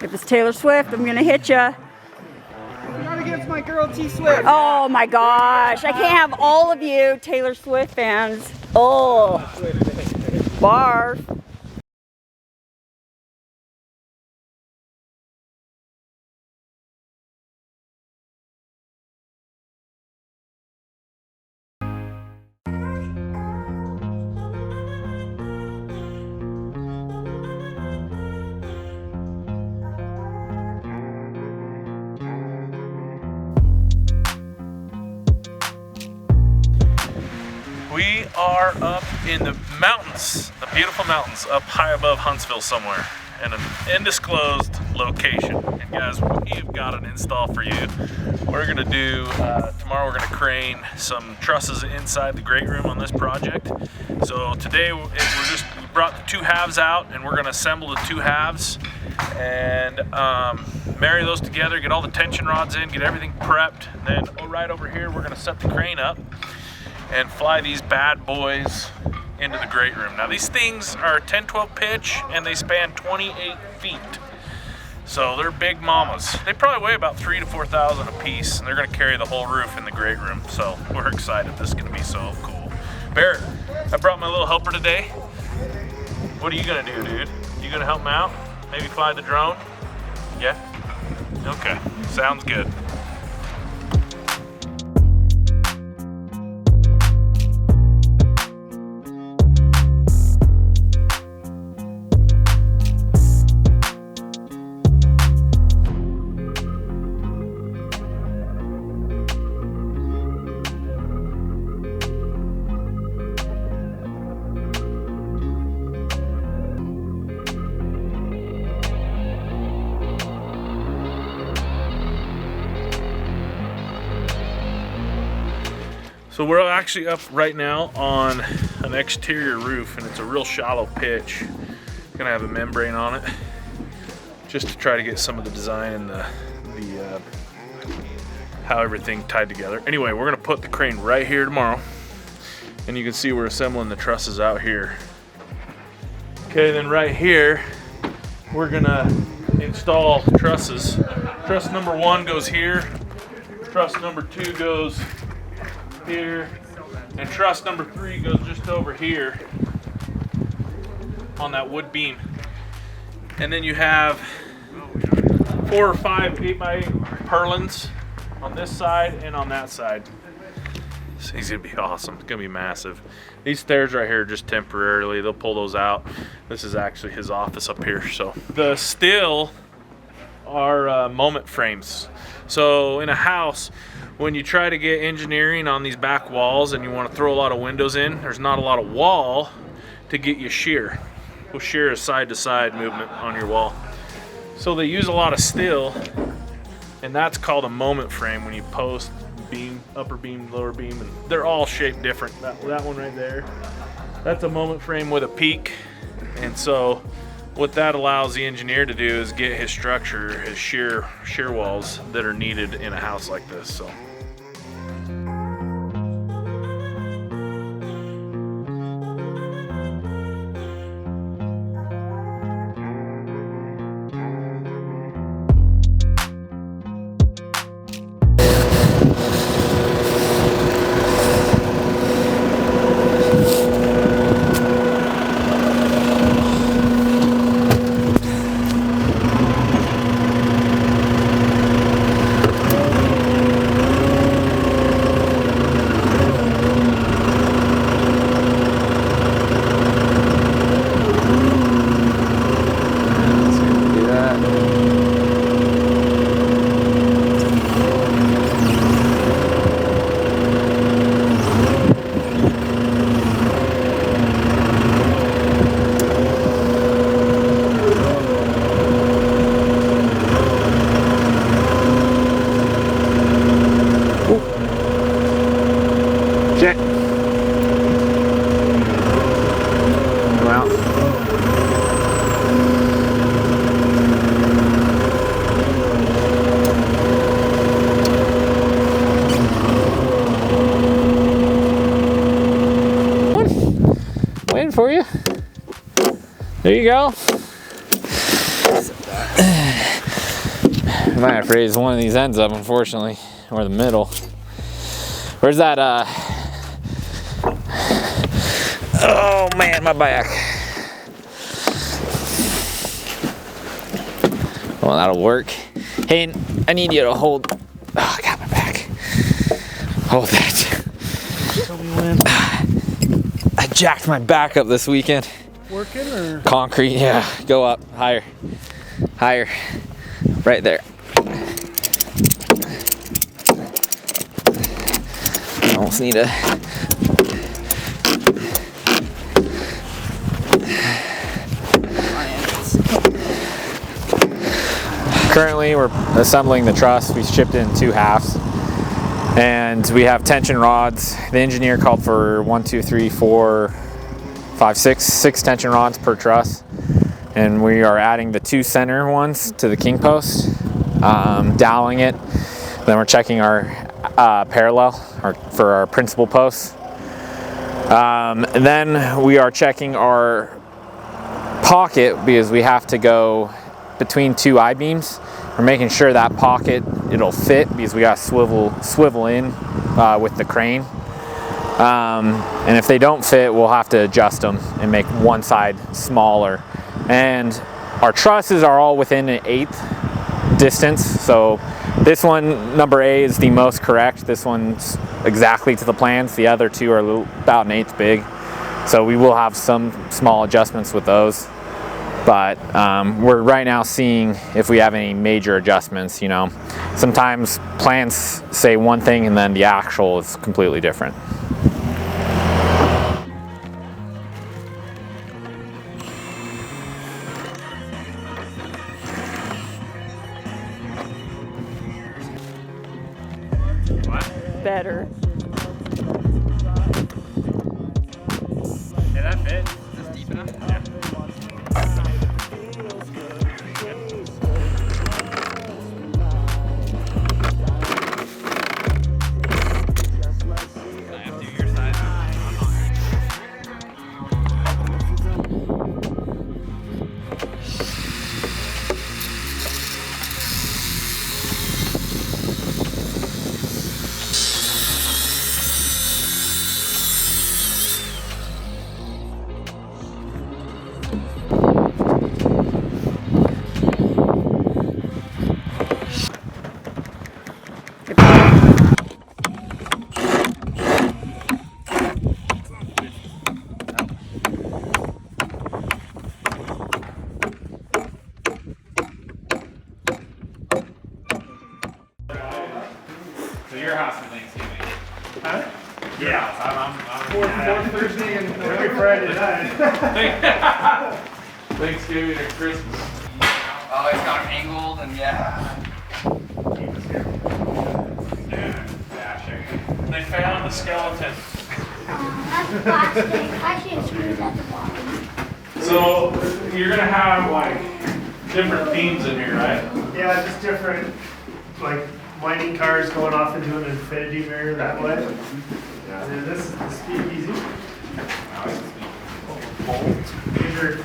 If it's Taylor Swift, I'm gonna hit ya. Not against my girl T Swift. Oh my gosh, I can't have all of you Taylor Swift fans. Oh, barf. We are up in the mountains, the beautiful mountains up high above Huntsville somewhere in an undisclosed location. And guys, we've got an install for you. We're gonna do, tomorrow we're gonna crane some trusses inside the great room on this project. So today we brought the 2 halves out and we're gonna assemble the 2 halves and marry those together, get all the tension rods in, get everything prepped. And then right over here, we're gonna set the crane up and fly these bad boys into the great room. Now these things are 10-12 pitch and they span 28 feet. So they're big mamas. They probably weigh about 3,000 to 4,000 a piece and they're gonna carry the whole roof in the great room. So we're excited, this is gonna be so cool. Barrett, I brought my little helper today. What are you gonna do, dude? You gonna help me out? Maybe fly the drone? Yeah? Okay, sounds good. So we're actually up right now on an exterior roof and it's a real shallow pitch. Gonna have a membrane on it just to try to get some of the design and the how everything tied together. Anyway, we're gonna put the crane right here tomorrow and you can see we're assembling the trusses out here. Okay, then right here we're gonna install trusses. Truss number 1 goes here, truss number 2 goes here, and truss number 3 goes just over here on that wood beam. And then you have 4 or 5 8x8 purlins on this side and on that side. So he's gonna be awesome. It's gonna be massive. These stairs right here are just temporarily. They'll pull those out. This is actually his office up here. So the steel are moment frames. So in a house, when you try to get engineering on these back walls and you want to throw a lot of windows in, there's not a lot of wall to get you shear. Well, shear is side to side movement on your wall. So they use a lot of steel, and that's called a moment frame when you post beam, upper beam, lower beam, and they're all shaped different. That one right there, that's a moment frame with a peak. And so what that allows the engineer to do is get his structure, his shear walls that are needed in a house like this. So. For you. There you go. We might have to raise one of these ends up, unfortunately, or the middle. Where's that, oh man, my back. Well, that'll work. Hey, I need you to hold, oh, I got my back. Hold that. I jacked my back up this weekend. Working or? Concrete, yeah, go up, higher, higher, right there. I almost need a currently we're assembling the truss. We shipped in 2 halves and we have tension rods. The engineer called for 6 tension rods per truss, and we are adding the 2 center ones to the king post, doweling it. Then we're checking our parallel for our principal posts. And then we are checking our pocket because we have to go between 2 I-beams. We're making sure that pocket, it'll fit because we got to swivel in with the crane. And if they don't fit, we'll have to adjust them and make one side smaller. And our trusses are all within an 1/8 distance. So this one, number A, is the most correct. This one's exactly to the plans. The other 2 are about an 1/8 big. So we will have some small adjustments with those. But we're right now seeing if we have any major adjustments. You know, sometimes plans say one thing and then the actual is completely different. Better. Did that fit? Is this deep enough? Yeah. So your house for Thanksgiving? Huh? Yeah. I'm Fourth Thursday and every Friday night. Thanksgiving and Christmas. Oh, it's got them angled and yeah. They found the skeleton. That's plastic. I should have screwed at the bottom. So you're gonna have like different themes in here, right? Yeah, just different, like mining cars going off into an infinity mirror that way. And then this is the speakeasy. These are,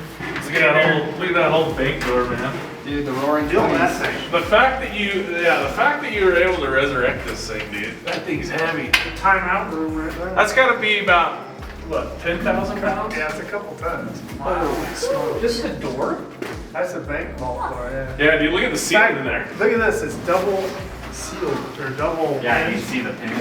Look at that old bank door, man. Dude, the roaring build that 20s. thing. The fact that you were able to resurrect this thing, dude. That thing's heavy. The timeout room right there. That's got to be about what, 10,000 pounds? Yeah, it's a couple tons. This is a door? That's a bank vault door, yeah. Yeah, dude. Look at the ceiling in there. Look at this, it's double sealed, or double. Yeah, you see the pin.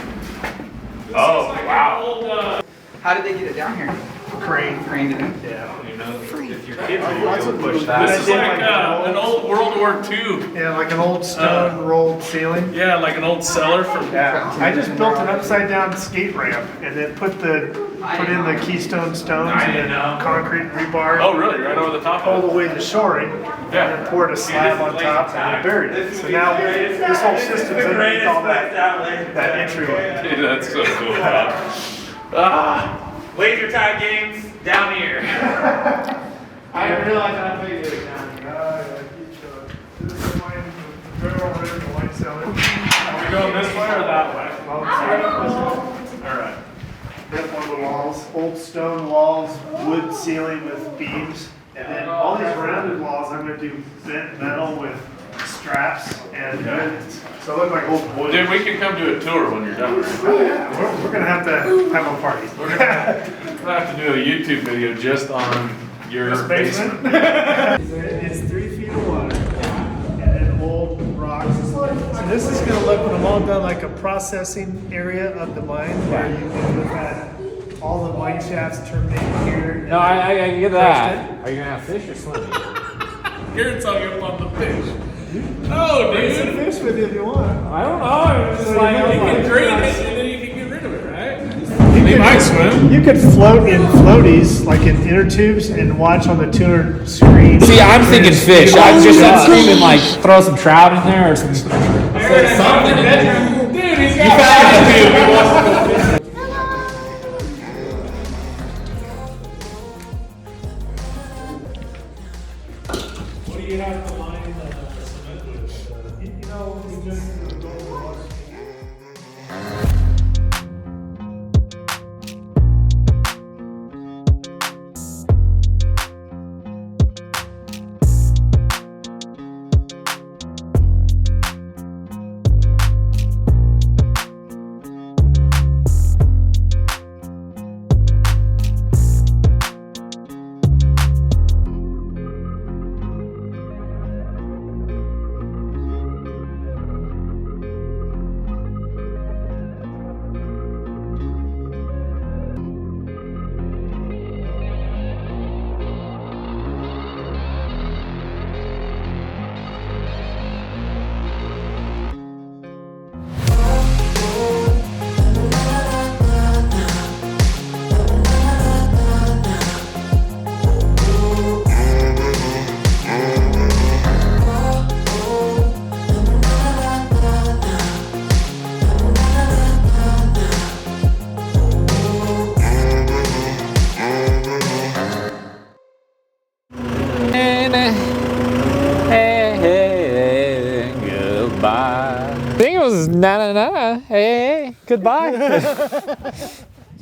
Oh wow. How did they get it down here? Crane. Craned it in? Yeah. You know, if your kids are able to push This that. is like an old World War II. Yeah, like an old stone rolled ceiling. Yeah, like an old cellar from. Yeah, I just built an upside down skate ramp and then put in the keystone stones I and didn't then know. concrete rebar. Oh really? Right over the top All of the it. way to shoring, and then poured a slab on top and buried it. So now this whole system's underneath all that entryway. Dude, that's so cool. Laser tag games down here. I didn't realize how big it is down here. Keep showing. This is the wine, the barrel right in the wine cellar. Are we going this way or that way? Well, straight up this way. All right. That's one of the walls, old stone walls, wood ceiling with beams, And then all these rounded walls, I'm gonna do bent metal with straps and so it look like old wood. Dude, we can come do a tour when you're done. Right? Oh yeah, we're gonna have to have a party. We're gonna have to do a YouTube video just on your This basement? It's 3 feet of water and then old rocks. So this is gonna look, when I'm all done, like a processing area of the mine where you can look at all the mine shafts terminating here. No, I get that. Are you gonna have fish or swimming? Garrett's all up on the fish. No, Bring some dude. fish with you if you want. I don't know. It's just like, You can drain it and then you can get rid of it, right? You might swim. You could float in floaties, like in inner tubes, and watch on the tuner screen. see, I'm thinking fish. I'm just screaming like throw some trout in there or some. Dude, he's got What do you have to line the cement with? You know, you just go wash. Hey, goodbye. I think it was na na na. Hey, goodbye.